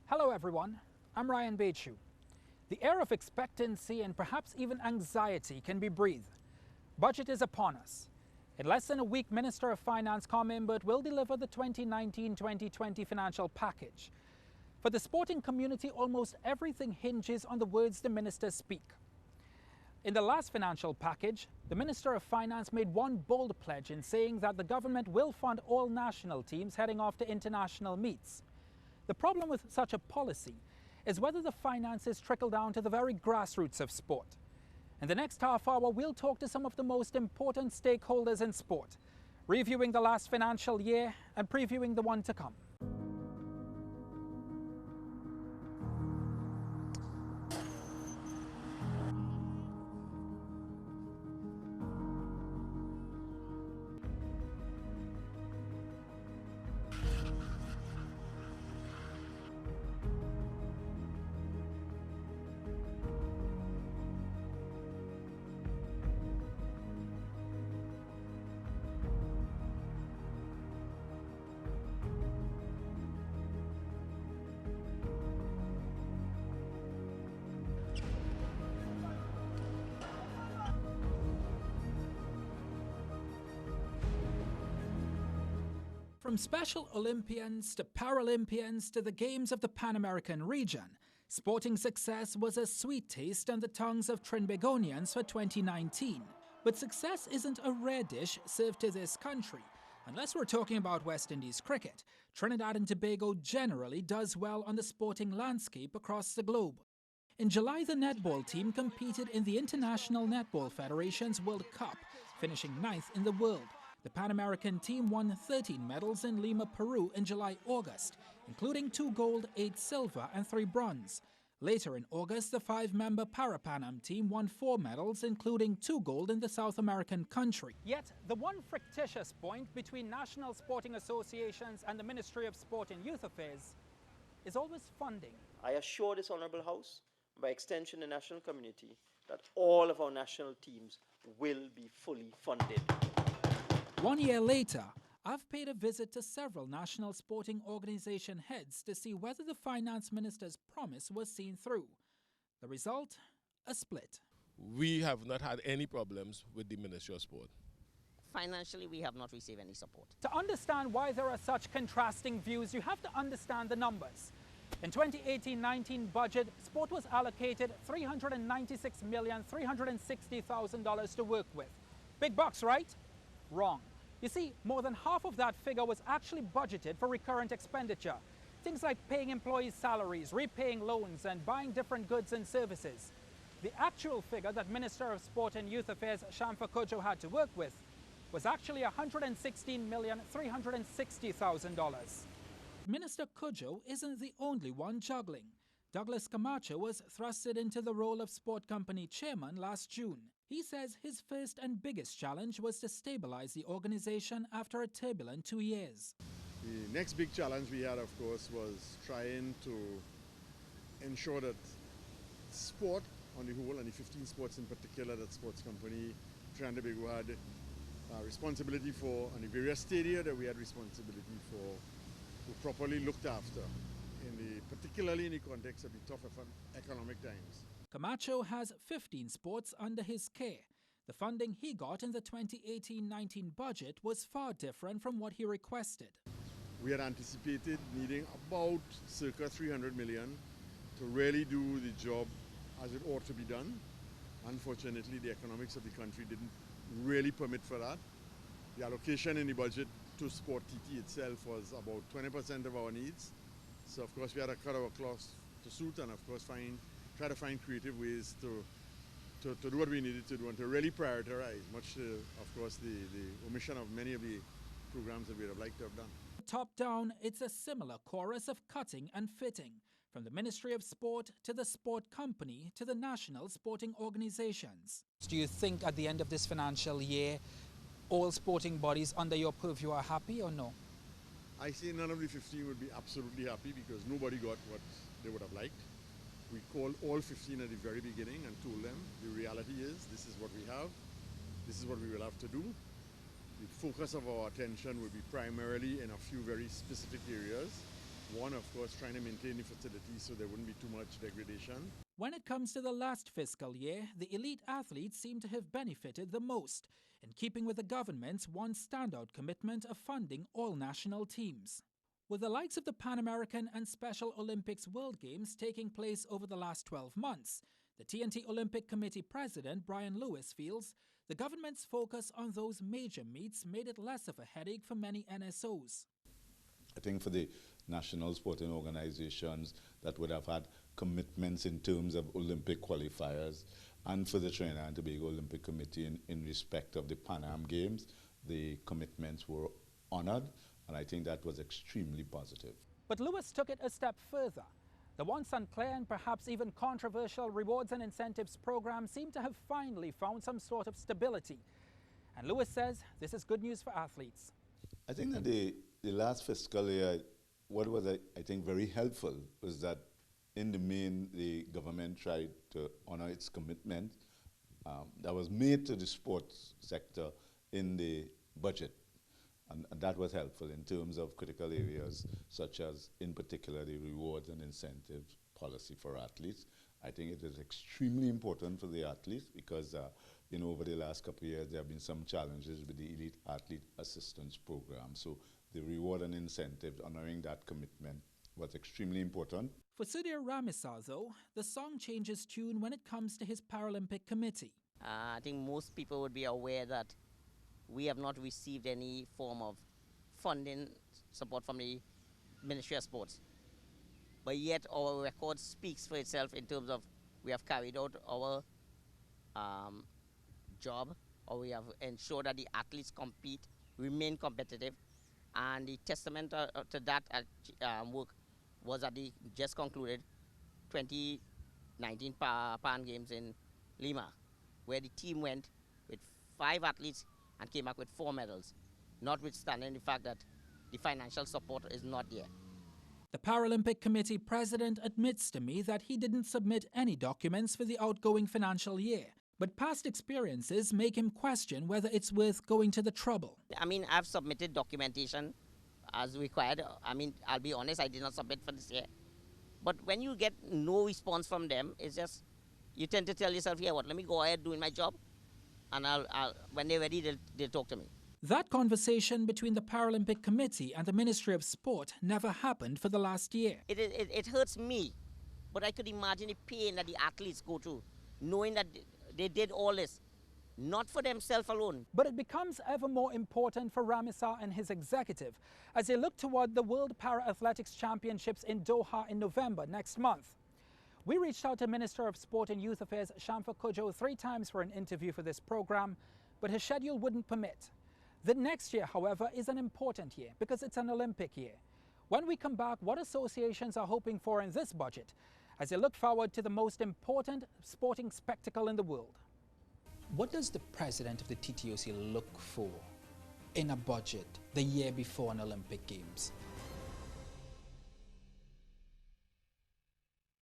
Hello everyone, I'm Ryan Bechu. The air of expectancy and perhaps even anxiety can be breathed. Budget is upon us. In less than a week, Minister of Finance Carmen Imbert will deliver the 2019-2020 financial package. For the sporting community, almost everything hinges on the words the minister speak. In the last financial package, the Minister of Finance made one bold pledge in saying that the government will fund all national teams heading off to international meets. The problem with such a policy is whether the finances trickle down to the very grassroots of sport. In the next half hour, we'll talk to some of the most important stakeholders in sport, reviewing the last financial year and previewing the one to come. From Special Olympians to Paralympians to the Games of the Pan American region, sporting success was a sweet taste on the tongues of Trinbagonians for 2019. But success isn't a rare dish served to this country. Unless we're talking about West Indies cricket, Trinidad and Tobago generally does well on the sporting landscape across the globe. In July, the netball team competed in the International Netball Federation's World Cup, finishing 9th in the world. The Pan American team won 13 medals in Lima, Peru in July-August, including 2 gold, 8 silver and 3 bronze. Later in August, the 5-member Para-Pan Am team won 4 medals, including 2 gold in the South American country. Yet, the one frictious point between national sporting associations and the Ministry of Sport and Youth Affairs is always funding. I assure this Honourable House, by extension the national community, that all of our national teams will be fully funded. 1 year later, I've paid a visit to several national sporting organisation heads to see whether the finance minister's promise was seen through. The result? A split. We have not had any problems with the Ministry of Sport. Financially, we have not received any support. To understand why there are such contrasting views, you have to understand the numbers. In 2018-19 budget, sport was allocated $396,360,000 to work with. Big bucks, right? Wrong. You see, more than half of that figure was actually budgeted for recurrent expenditure. Things like paying employees' salaries, repaying loans, and buying different goods and services. The actual figure that Minister of Sport and Youth Affairs Shamfa Cudjoe had to work with was actually $116,360,000. Minister Cudjoe isn't the only one juggling. Douglas Camacho was thrusted into the role of sport company chairman last June. He says his first and biggest challenge was to stabilize the organization after a turbulent 2 years. The next big challenge we had, of course, was trying to ensure that sport on the whole, and the 15 sports in particular that sports company Trinidad and Tobago had responsibility for, and the various stadia that we had responsibility for, were properly looked after, particularly in the context of the tough economic times. Camacho has 15 sports under his care. The funding he got in the 2018-19 budget was far different from what he requested. We had anticipated needing about circa 300 million to really do the job as it ought to be done. Unfortunately, the economics of the country didn't really permit for that. The allocation in the budget to Sport TT itself was about 20% of our needs. So of course we had to cut our cloth to suit and of course try to find creative ways to do what we needed to do and to really prioritize, much to, of course, the omission of many of the programs that we would have liked to have done. Top down, it's a similar chorus of cutting and fitting, from the Ministry of Sport to the sport company to the national sporting organizations. Do you think at the end of this financial year, all sporting bodies under your purview are happy or no? I say none of the 15 would be absolutely happy because nobody got what they would have liked. We called all 15 at the very beginning and told them the reality is this is what we have, this is what we will have to do. The focus of our attention will be primarily in a few very specific areas. One, of course, trying to maintain the facilities so there wouldn't be too much degradation. When it comes to the last fiscal year, the elite athletes seem to have benefited the most, in keeping with the government's one standout commitment of funding all national teams. With the likes of the Pan American and Special Olympics World Games taking place over the last 12 months, the TNT Olympic Committee President Brian Lewis feels the government's focus on those major meets made it less of a headache for many NSOs. I think for the national sporting organizations that would have had commitments in terms of Olympic qualifiers, and for the Trinidad and Tobago Olympic Committee in respect of the Pan Am Games, the commitments were honored, and I think that was extremely positive. But Lewis took it a step further. The once unclear and perhaps even controversial rewards and incentives program seemed to have finally found some sort of stability. And Lewis says this is good news for athletes. I think that the last fiscal year, what was, I think, very helpful was that in the main, the government tried to honor its commitment that was made to the sports sector in the budget. And that was helpful in terms of critical areas, such as, in particular, the rewards and incentives policy for athletes. I think it is extremely important for the athletes because, over the last couple of years, there have been some challenges with the Elite Athlete Assistance Program. So the reward and incentives, honoring that commitment, was extremely important. For Sudhir Ramesar, though, the song changes tune when it comes to his Paralympic committee. I think most people would be aware that we have not received any form of funding support from the Ministry of Sports. But yet our record speaks for itself in terms of we have carried out our job, or we have ensured that the athletes compete, remain competitive. And the testament to that work was at the just concluded 2019 Pan Games in Lima, where the team went with 5 athletes and came back with 4 medals, notwithstanding the fact that the financial support is not there. The Paralympic Committee president admits to me that he didn't submit any documents for the outgoing financial year, but past experiences make him question whether it's worth going to the trouble. I mean, I've submitted documentation as required. I mean, I'll be honest, I did not submit for this year. But when you get no response from them, it's just, you tend to tell yourself, yeah, what, let me go ahead doing my job, and when they're ready, they'll talk to me. That conversation between the Paralympic Committee and the Ministry of Sport never happened for the last year. It hurts me, but I could imagine the pain that the athletes go through, knowing that they did all this, not for themselves alone. But it becomes ever more important for Ramesar and his executive as they look toward the World Para-Athletics Championships in Doha in November next month. We reached out to Minister of Sport and Youth Affairs Shamfa Cudjoe 3 times for an interview for this program, but his schedule wouldn't permit. The next year, however, is an important year because it's an Olympic year. When we come back, what associations are hoping for in this budget as they look forward to the most important sporting spectacle in the world. What does the president of the TTOC look for in a budget the year before an Olympic Games?